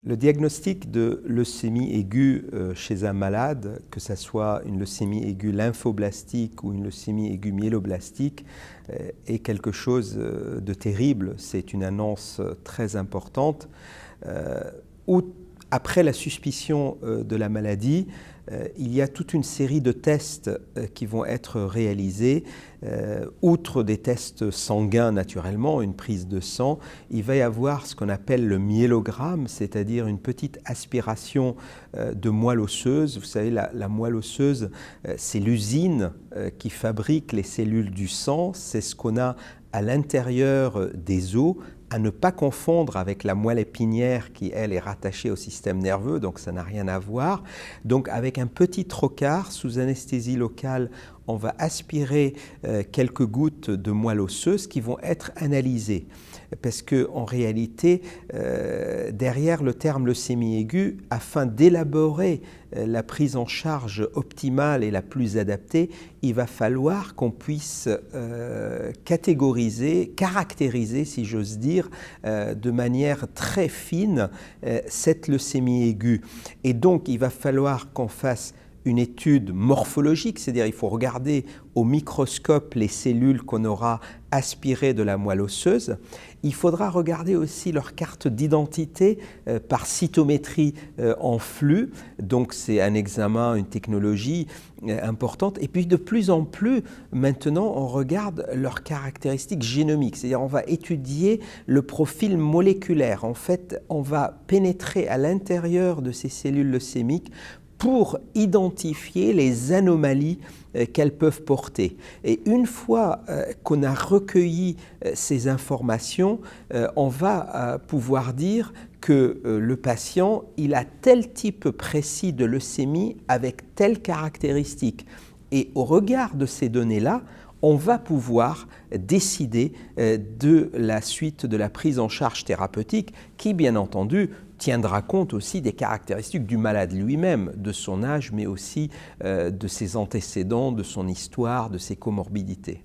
Le diagnostic de leucémie aiguë chez un malade, que ce soit une leucémie aiguë lymphoblastique ou une leucémie aiguë myéloblastique, est quelque chose de terrible. C'est une annonce très importante. Après la suspicion de la maladie, il y a toute une série de tests qui vont être réalisés. Outre des tests sanguins naturellement, une prise de sang, il va y avoir ce qu'on appelle le myélogramme, c'est-à-dire une petite aspiration de moelle osseuse. Vous savez, la moelle osseuse, c'est l'usine qui fabrique les cellules du sang, c'est ce qu'on a à l'intérieur des os, à ne pas confondre avec la moelle épinière qui, elle, est rattachée au système nerveux, donc ça n'a rien à voir. Donc avec un petit trocar, sous anesthésie locale, on va aspirer quelques gouttes de moelle osseuse qui vont être analysées. Parce qu'en réalité, derrière le terme leucémie aiguë, afin d'élaborer la prise en charge optimale et la plus adaptée, il va falloir qu'on puisse caractériser, si j'ose dire, de manière très fine cette leucémie aiguë. Et donc, il va falloir qu'on fasse une étude morphologique, c'est-à-dire il faut regarder au microscope les cellules qu'on aura aspirées de la moelle osseuse. Il faudra regarder aussi leur carte d'identité par cytométrie en flux, donc c'est un examen, une technologie importante. Et puis de plus en plus, maintenant, on regarde leurs caractéristiques génomiques, c'est-à-dire on va étudier le profil moléculaire. En fait, on va pénétrer à l'intérieur de ces cellules leucémiques pour identifier les anomalies qu'elles peuvent porter. Et une fois qu'on a recueilli ces informations, on va pouvoir dire que le patient, il a tel type précis de leucémie avec telle caractéristique. Et au regard de ces données-là, on va pouvoir décider de la suite de la prise en charge thérapeutique qui, bien entendu, tiendra compte aussi des caractéristiques du malade lui-même, de son âge, mais aussi de ses antécédents, de son histoire, de ses comorbidités.